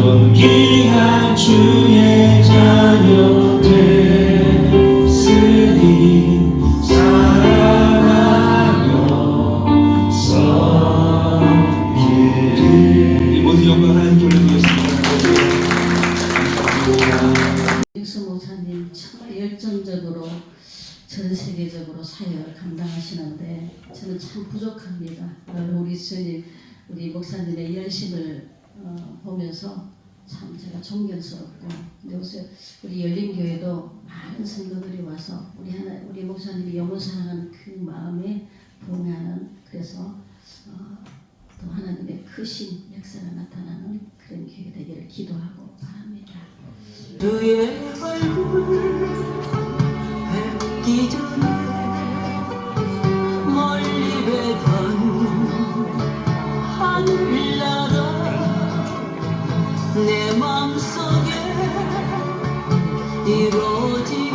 존귀한 주의 자녀 됐으니 사랑하며 섬기리. 이 모든 영광을 하나님 돌려드리겠습니다. 육수 목사님 정말 열정적으로 전 세계적으로 사역을 감당하시는데 저는 참 부족합니다. 우리 주님, 우리 목사님의 열심을 보면서 참 제가 존경스럽고, 요새 우리 열린교회도 많은 성도들이 와서 우리 목사님이 영혼 사랑하는 그 마음에 동하는, 그래서 또 하나님의 크신 역사가 나타나는 그런 교회 되기를 기도하고 바랍니다. 주의 얼굴 뵙기 전에 멀리 뵈던 하늘나라 내 맘속에 이루어진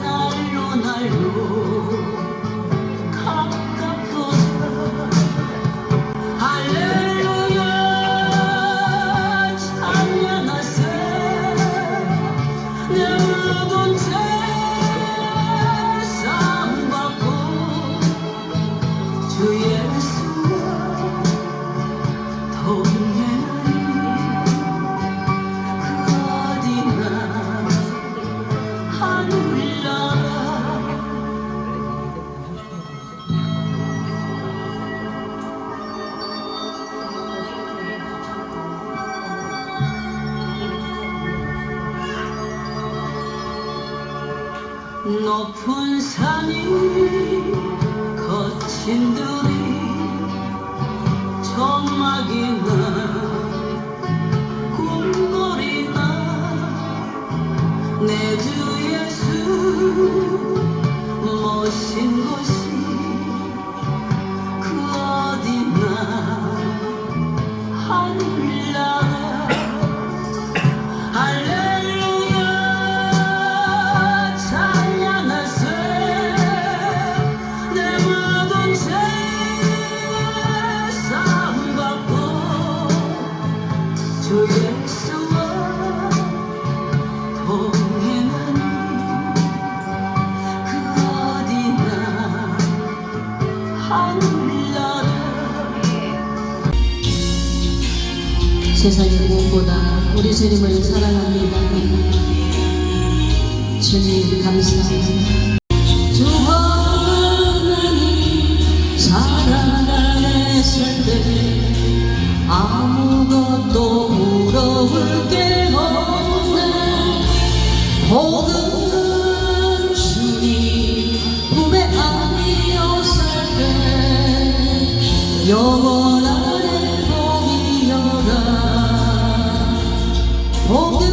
날로 날로 가깝도다. 할렐루야 찬양하세. 내 모든 죄 사함받고 주 예수와 동행하니 그 어디나 하늘나라. 높은 산이 거친 들이 점막이나 궁궐이나 내 주 예수 모신 곳이 그 어디나 하늘나라. 할렐루야 찬양하세. 내 모든 죄 사함받고 주 예수와 동행하니 그 어디나 하늘나라. 세상의 무엇보다 우리 주님을 사랑합니다. 주님 감사합니다. 주 하나님 사랑하네 살때 아무것도 부러울 게 없네. 복은 주님 품에 안겨 살때 영원한 복은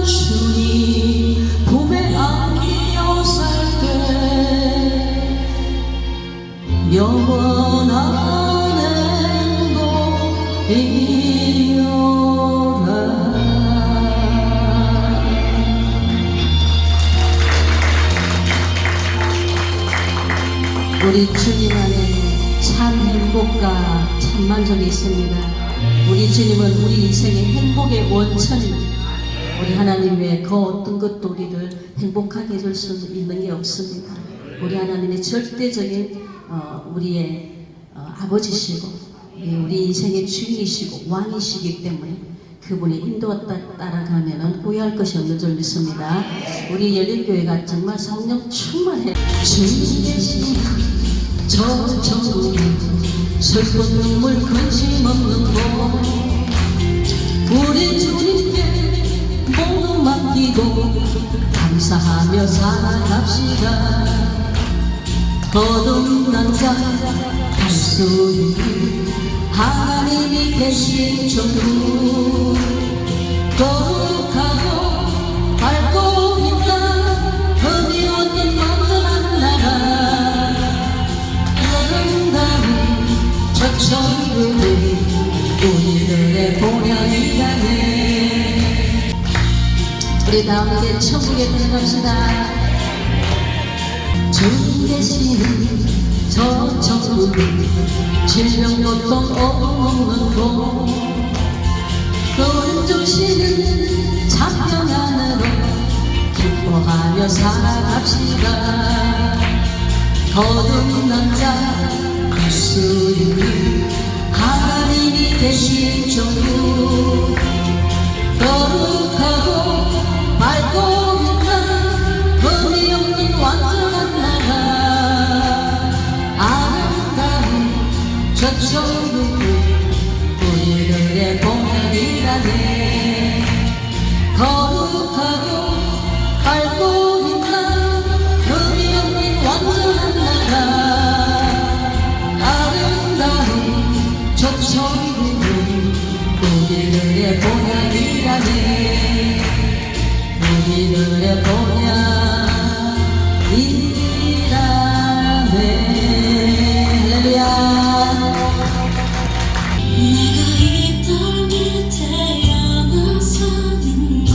주님 품에 안겨 살때 영원한 행복이여라. 우리 주님 안에 참 행복과 참 만족이 있습니다. 우리 주님은 우리 인생의 행복의 원천입니다. 우리 하나님 외에 그 어떤 것도 우리를 행복하게 해줄 수 있는 게 없습니다. 우리 하나님의 절대적인 우리의 아버지시고 우리 인생의 주인이시고 왕이시기 때문에 그분의 인도와 따라가면 후회할 것이 없는 줄 믿습니다. 우리 열린교회가 정말 성령 충만해. 주님 계신 저 천국에 슬픈 눈물 근심없는 곳 우리 주님께 모두 맡기고 감사하며 살아갑시다. 거듭난 자 갈 수 있는 하나님이 계신 천국 거룩하고 밝고 있다. 흠이 없는 영원한 나라 아름다운 저 천국을 우리들의 본향이라네. 우리 다 함께 천국에 들어갑시다. 주님 계시는 저 천국은 질병 고통 없는 곳 그 조시는 작경 안으로 기뻐하며 살아갑시다. 거듭난 자 예수님이 하나님이 되신 종국 거룩하고 밝고 빛나 흠이 없는 완전한 나라 아름다운 저 천국 우리들의 복이라네. 거룩하고 밝고 빛나 흠이 없는 완전한 나라 아름다운 저 천국은 우리들의 본향이라네. 우리들의 본향이라네. 할렐루야. 내가 이 땅에 태어나서는 것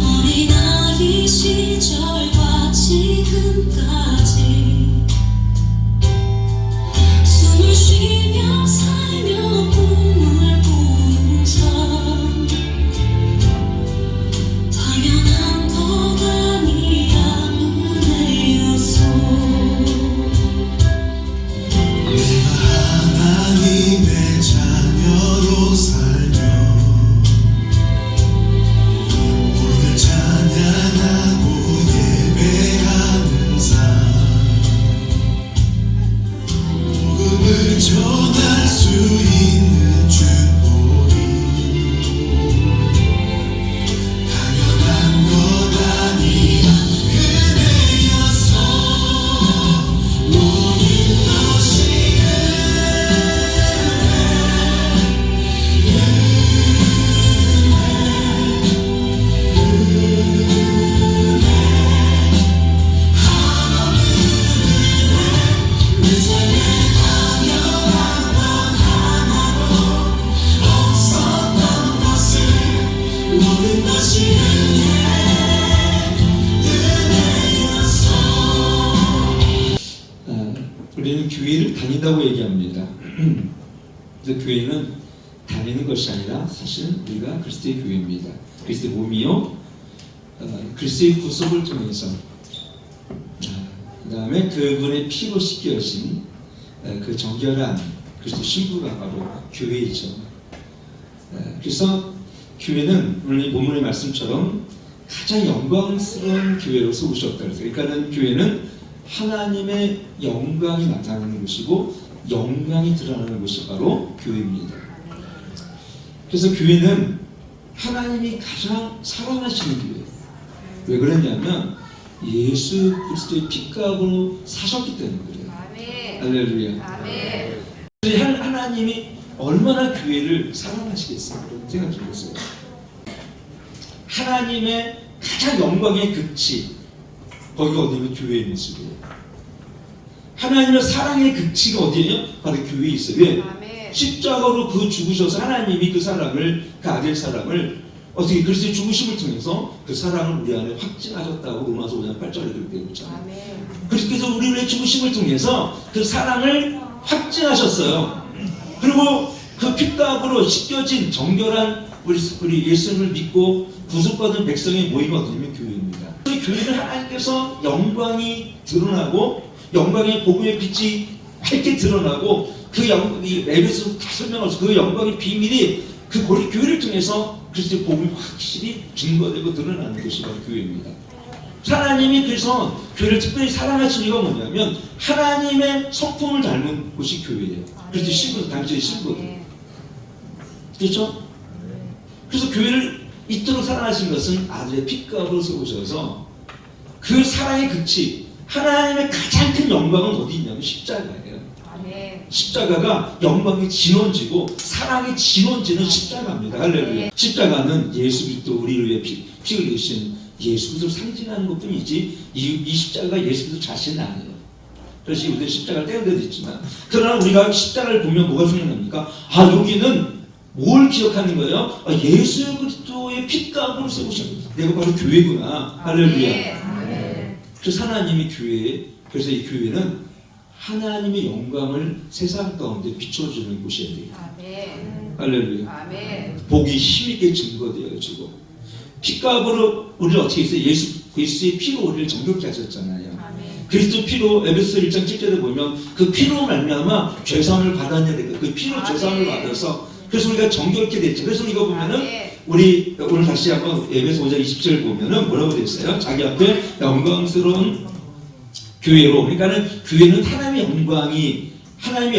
어린아이 시절과 지금까지 숨을 쉬며 살며 꿈을 꾸는 선 당연한 것 아니야 은혜였어. 하나님의 자녀로 살며 오늘 찬양하고 예배하는 삶 복음을 전할 수 있는 축복이 당연한 것 아니야 은혜였어. 모든 것이 모든 것이 은혜였어. 우리는 교회를 다닌다고 얘기합니다. 그래서 교회는 다니는 것이 아니라 사실은 우리가 그리스도의 교회입니다. 그리스도의 몸이요, 그리스도의 구속을 통해서 그 다음에 그분의 피로 씻겨진 그 정결한 그리스도 신부가 바로 교회이죠. 그래서 교회는 오늘 이 본문의 말씀처럼 가장 영광스러운 교회로 세우셨다 그랬어요. 그러니까는 교회는 하나님의 영광이 나타나는 곳이고 영광이 드러나는 곳이 바로 교회입니다. 그래서 교회는 하나님이 가장 사랑하시는 교회. 왜 그러냐면 예수 그리스도의 피값으로 사셨기 때문에 그래요. 할렐루야. 하나님이 얼마나 교회를 사랑하시겠어요? 생각해 보세요. 하나님의 가장 영광의 극치, 거기가 어디냐면 교회의 모습이에요. 하나님의 사랑의 극치가 어디예요? 바로 교회에 있어요. 왜? 십자가로 그 죽으셔서 하나님이 그 사랑을, 그 아들 사랑을 어떻게 그리스도의 죽으심을 통해서 그 사랑을 우리 안에 확증하셨다고 로마서 5장 8절에 그렇게 되고 있잖아요. 그래서 우리의 죽으심을 통해서 그 사랑을 확증하셨어요. 그리고 그 피값으로 씻겨진 정결한 우리 예수를 믿고 구속받은 백성의 모임이 어디냐면 교회입니다. 그 교회는 하나님께서 영광이 드러나고 영광의 복음의 빛이 밝게 드러나고 그 영광이 에베소서 다 설명하면서 그 영광의 비밀이 그 교회를 통해서 그리스도의 복음이 확실히 증거되고 드러나는 것이 바로 교회입니다. 하나님이 그래서 교회를 특별히 사랑하신 이유가 뭐냐면 하나님의 성품을 닮은 곳이 교회예요. 그래서 신부, 당시의 신부들. 그렇죠? 그래서 교회를 이토록 사랑하신 것은 아들의 피값으로 세우셔서 그 사랑의 극치, 하나님의 가장 큰 영광은 어디 있냐면 십자가예요. 십자가가 영광의 진원지고 사랑의 진원지는 십자가입니다. 할렐루야. 십자가는 예수 그리스도 우리를 위해 피 흘리신 예수 그리스도를 상징하는 것뿐이지 이 십자가가 예수 그리스도 자신은 아니에요. 그래서 우리는 십자가를 떼는 데도 있지만 그러나 우리가 십자가를 보면 뭐가 생각납니까? 아, 여기는 뭘 기억하는 거예요? 아, 예수 그리스도의 피값으로 세우신 내가 바로 교회구나. 할렐루야. 그래서 하나님이 교회에, 그래서 이 교회는 하나님의 영광을 세상 가운데 비춰주는 곳이어야 돼요. 아멘. 할렐루야. 아멘. 복이 힘있게 증거되어지고 피값으로 우리를 어떻게 했어요? 예수 그리스도의 피로 우리를 정결케 하셨잖아요. 아멘. 그리스도 피로 에베소 1장 7절에 보면 그 피로 말미암아 죄사함을 받았냐니까 그 피로 죄사함을 받아서 그래서 우리가 정결케 됐죠. 그래서 이거 보면은 아멘. 우리 오늘 다시 한번 에베소 5장 20절 보면은 뭐라고 되어 있어요? 자기 앞에 영광스러운 교회로 그러니까는 교회는 하나님의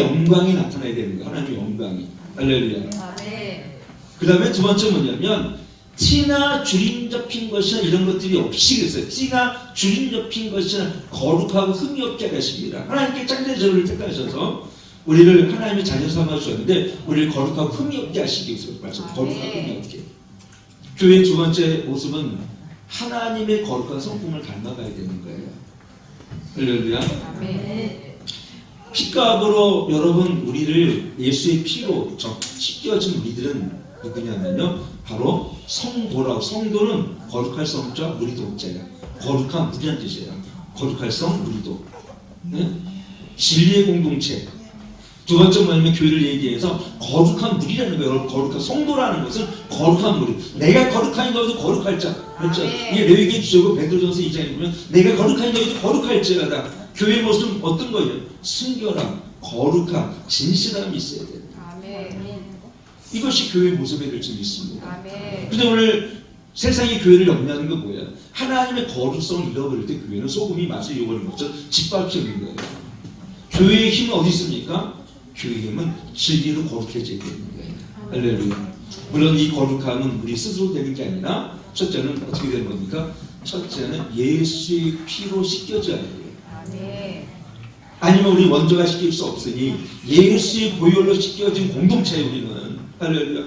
영광이 나타나야 되는 거예요. 하나님의 영광이. 할렐루야. 아멘. 그 다음에 두 번째 뭐냐면 티나 주림 잡힌 것이나 이런 것들이 없이 그랬어요. 티나 주림 잡힌 것이나 거룩하고 흠이 없게 하십니다. 하나님께 짝대저를 택하셔서 우리를 하나님의 자녀 삼아 주셨는데 우리를 거룩하고 흠이 없게 하시기 위해서 거룩하고 흠이 없게. 교회의 두 번째 모습은 하나님의 거룩한 성품을 닮아가야 되는 거예요. 할렐루야. 아멘. 피값으로 여러분 우리를 예수의 피로 씻겨진 우리들은 누구냐면요 바로 성도라고. 성도는 거룩할 성자 무리도자예요. 거룩한 무리란 뜻이에요. 거룩할 성 무리도. 네? 진리의 공동체. 두 번째 뭐냐면 교회를 얘기해서 거룩한 무리라는 거예요. 여러분 거룩한 성도라는 것은 거룩한 무리. 내가 거룩하니 너도 거룩할 자. 그렇죠? 이게 레위기 주제고 베드로전서 2장에 보면 내가 거룩하니 너도 거룩할 자다. 교회의 모습은 어떤 거예요? 순결함, 거룩함, 진실함이 있어야 돼요. 아멘. 이것이 교회의 모습이 될 수 있습니다. 아멘. 근데 오늘 세상이 교회를 염려하는 건 뭐예요? 하나님의 거룩성을 잃어버릴 때 교회는 소금이 맛을 잃어버리는 것처럼 짓밟히는 거예요. 교회의 힘은 어디 있습니까? 교회의 힘은 진리로 거룩해져야 되는 거예요. 할렐루야. 물론 이 거룩함은 우리 스스로 되는 게 아니라 첫째는 어떻게 되는 겁니까? 첫째는 예수의 피로 씻겨져야 돼요. 아멘. 아니면 우리 원조가 씻길 수 없으니 예수의 보혈로 씻겨진 공동체에 우리는. 할렐루야.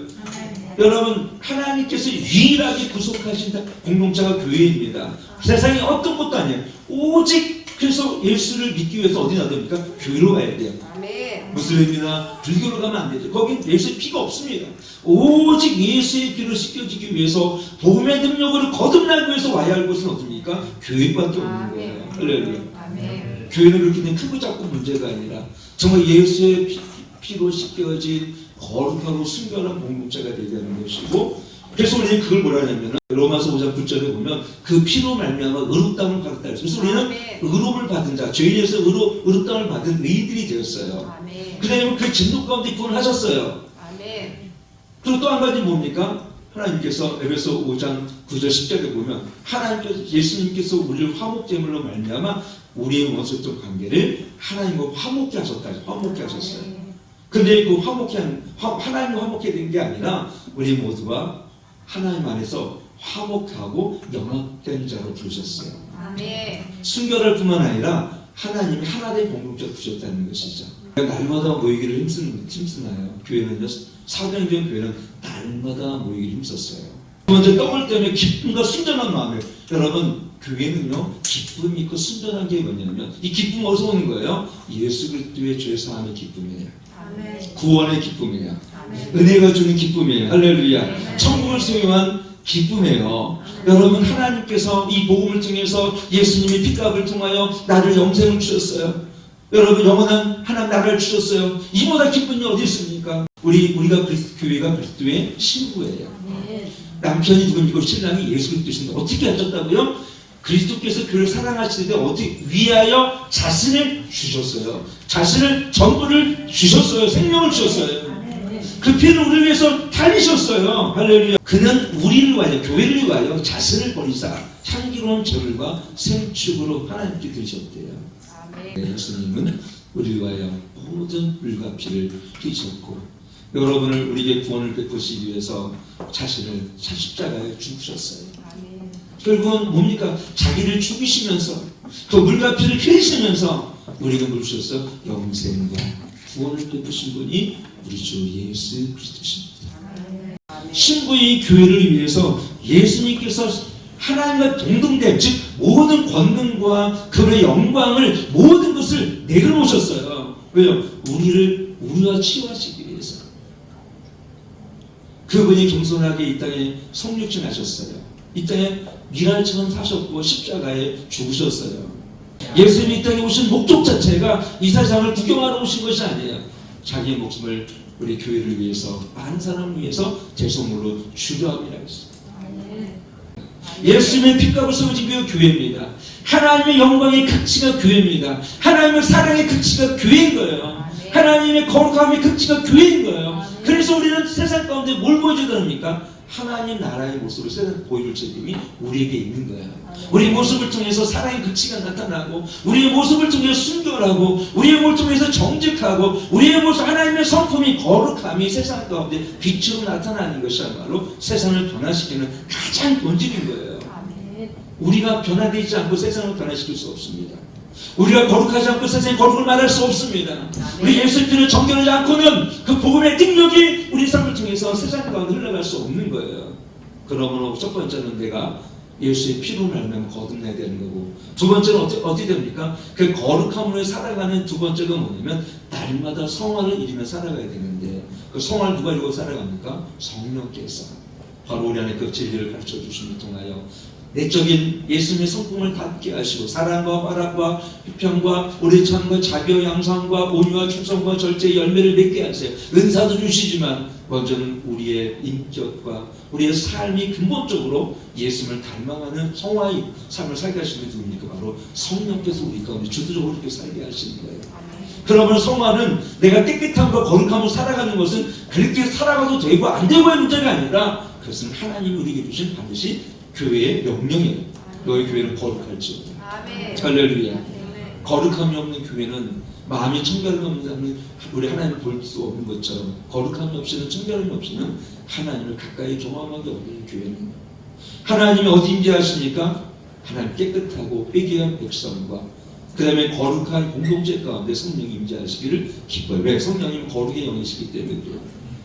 여러분 하나님께서 유일하게 구속하신 공동체가 교회입니다. 세상에 어떤 것도 아니에요. 오직 그래서 예수를 믿기 위해서 어디 나야 됩니까? 교회로 가야 돼요. 아멘. 무슬림이나 불교로 가면 안 되죠. 거긴 예수의 피가 없습니다. 오직 예수의 피로 씻겨지기 위해서 복음의 능력으로 거듭나기 위해서 와야 할 곳은 어디입니까? 교회밖에 없는 거예요. 할렐루야. 아멘. 교회는 그렇게 된 크고 작고 문제가 아니라 정말 예수의 피로 씻겨진 거룩하고 순결한 공동체가 되게 되는 것이고 그래서 우리는 그걸 뭐라 하냐면 로마서 5장 9절에 보면 그 피로 말미암아 의롭다움을 받았다. 그래서 우리는 의롭을 받은 자, 죄인에서 의롭다움을 받은 의인들이 되었어요. 아멘. 그 다음에 그 진노 가운데 구원하셨어요. 아멘. 그리고 또 한 가지 뭡니까? 하나님께서 에베소 5장 9절 10절에 보면 하나님께서 예수님께서 우리를 화목제물로 말미암아 우리의 원수적 관계를 하나님과 화목케 하셨다. 화목케 하셨어요. 근데 그 하나님과 화목케 된 게 아니라 우리 모두가 하나님 안에서 화목하고 연합된 자로 부르셨어요. 아멘. 순결할 뿐만 아니라 하나님이 하나된 공동체로 부르셨다는 것이죠. 날마다 모이기를 힘쓰나요? 교회는요, 사도행전 교회는 날마다 모이기를 힘썼어요. 두 번째 떡을 때문에 기쁨과 순전한 마음을. 여러분 교회는요 기쁨이 있고 순전한 게 뭐냐면 이 기쁨 어디서 오는 거예요? 예수 그리스도의 죄 사함의 기쁨이에요. 아멘. 구원의 기쁨이에요. 아멘. 은혜가 주는 기쁨이에요. 할렐루야. 천국을 소유한 기쁨이에요. 여러분 하나님께서 이 복음을 통해서 예수님의 피값을 통하여 나를 영생을 주셨어요. 여러분 영원한 하나님 나라를 주셨어요. 이보다 기쁜 일 어디 있습니까? 우리가 교회가 그리스도의 신부예요. 남편이 누구니고 신랑이 예수 그리스도신데 어떻게 하셨다고요? 그리스도께서 교회를 사랑하시는데 어떻게 위하여 자신을 주셨어요. 자신을 전부를 주셨어요. 생명을 주셨어요. 그 피는 우리를 위해서 달리셨어요. 할렐루야. 그는 우리를 위하여 교회를 위하여 자신을 버리사 향기로운 제물과 생축으로 하나님께 드리셨대요. 아멘. 예수님은 우리를 위하여 모든 물과 피를 흘리셨고 여러분을 우리에게 구원을 베푸시기 위해서 자신을 십자가에 죽으셨어요. 아멘. 결국은 뭡니까? 자기를 죽이시면서 그 물과 피를 흘리시면서 우리가 뭘 주셨어? 영생과 구원을 베푸신 분이 우리 주 예수 그리스도십니다. 신부의 교회를 위해서 예수님께서 하나님과 동등된 즉 모든 권능과 그의 영광을 모든 것을 내려놓으셨어요. 왜요? 우리와 치유하시기 위해서. 그분이 겸손하게 이 땅에 성육신하셨어요. 이 땅에 미랄처럼 사셨고 십자가에 죽으셨어요. 예수님이 이 땅에 오신 목적 자체가 이 세상을 구경하러 오신 것이 아니에요. 자기의 목숨을 우리 교회를 위해서, 많은 사람을 위해서 제 손으로 주려 함이라 했어요. 예수님의 핏값을 세워진 게 교회입니다. 하나님의 영광의 극치가 교회입니다. 하나님의 사랑의 극치가 교회인 거예요. 하나님의 거룩함의 극치가 교회인 거예요. 그래서 우리는 세상 가운데 뭘 보여줘야 됩니까? 하나님 나라의 모습을 세상 보여줄 책임이 우리에게 있는 거예요. 우리 모습을 통해서 사랑의 극치가 나타나고, 우리의 모습을 통해서 순결하고, 우리의 모습을 통해서 정직하고, 우리의 모습, 하나님의 성품이, 거룩함이 세상 가운데 빛으로 나타나는 것이야말로 세상을 변화시키는 가장 본질인 거예요. 우리가 변화되지 않고 세상을 변화시킬 수 없습니다. 우리가 거룩하지 않고 세상의 거룩을 말할 수 없습니다. 우리 예수의 피를 정결하지 않고는 그 복음의 능력이 우리 삶을 통해서 세상 가운데 흘러갈 수 없는 거예요. 그러므로 첫 번째는 내가 예수의 피로 말하면 거듭나야 되는 거고, 두 번째는 어떻게 됩니까? 그 거룩함으로 살아가는 두 번째가 뭐냐면 날마다 성화를 이루며 살아가야 되는데, 그 성화를 누가 이루고 살아갑니까? 성령께서 바로 우리 안에 그 진리를 가르쳐 주심을 통하여 내적인 예수님의 성품을 갖게 하시고, 사랑과 화락과 희평과 오래 참과 자비와 양상과 온유와 충성과 절제의 열매를 맺게 하세요. 은사도 주시지만 먼저는 우리의 인격과 우리의 삶이 근본적으로 예수님을 닮아가는 성화의 삶을 살게 하시는 게 누굽니까? 바로 성령께서 우리 가운데 주도적으로 이렇게 살게 하시는 거예요. 그러면 성화는 내가 깨끗함과 거룩함으로 살아가는 것은 그렇게 살아가도 되고 안 되고의 문제가 아니라, 그것은 하나님이 우리에게 주신 반드시 교회의 명령이에요. 너희 교회는 거룩할지어다. 할렐루야. 거룩함이 없는 교회는, 마음이 청결함이 없는 우리 하나님을 볼 수 없는 것처럼, 거룩함이 없이는, 청결함이 없이는 하나님을 가까이 경험하기 어려운 교회는, 하나님이 어디 임재하십니까? 하나님 깨끗하고 회개한 백성과 그 다음에 거룩한 공동체 가운데 성령이 임재하시기를 기뻐요. 왜? 성령님은 거룩의 영이시기 때문에요.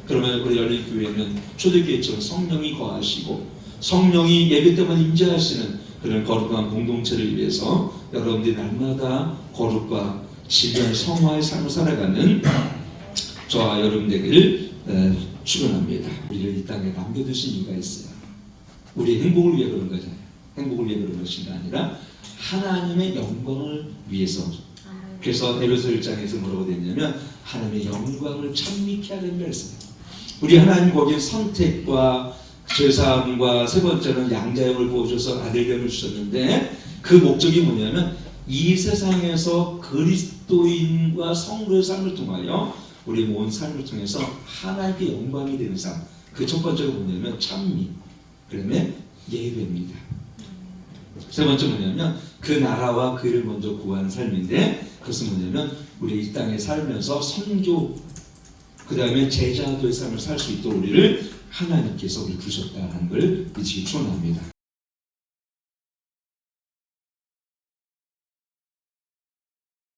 그러면 우리 열린 교회는 초대교회처럼 성령이 거하시고 성령이 예배 때만 임재하시는 그런 거룩한 공동체를 위해서 여러분들이 날마다 거룩과 진리한 성화의 삶을 살아가는 저와 여러분 되기를 축원합니다. 우리를 이 땅에 남겨두신 이유가 있어요. 우리의 행복을 위해 그런 거잖아요. 행복을 위해 그런 것이 아니라 하나님의 영광을 위해서. 그래서 에베소 1장에서 뭐라고 됐냐면 하나님의 영광을 찬미케 하려는 말씀. 우리 하나님 거기에 선택과 죄사함과 세 번째는 양자형을 보여줘서 아들됨을 주셨는데, 그 목적이 뭐냐면 이 세상에서 그리스도인과 성도의 삶을 통하여 우리 모든 삶을 통해서 하나님께 영광이 되는 삶. 그 첫 번째가 뭐냐면 찬미, 그다음에 예배입니다. 세 번째 뭐냐면 그 나라와 그를 먼저 구하는 삶인데, 그것은 뭐냐면 우리 이 땅에 살면서 선교, 그 다음에 제자도의 삶을 살 수 있도록 우리를 하나님께서 우리 부르셨다는 걸 미치기 축원합니다.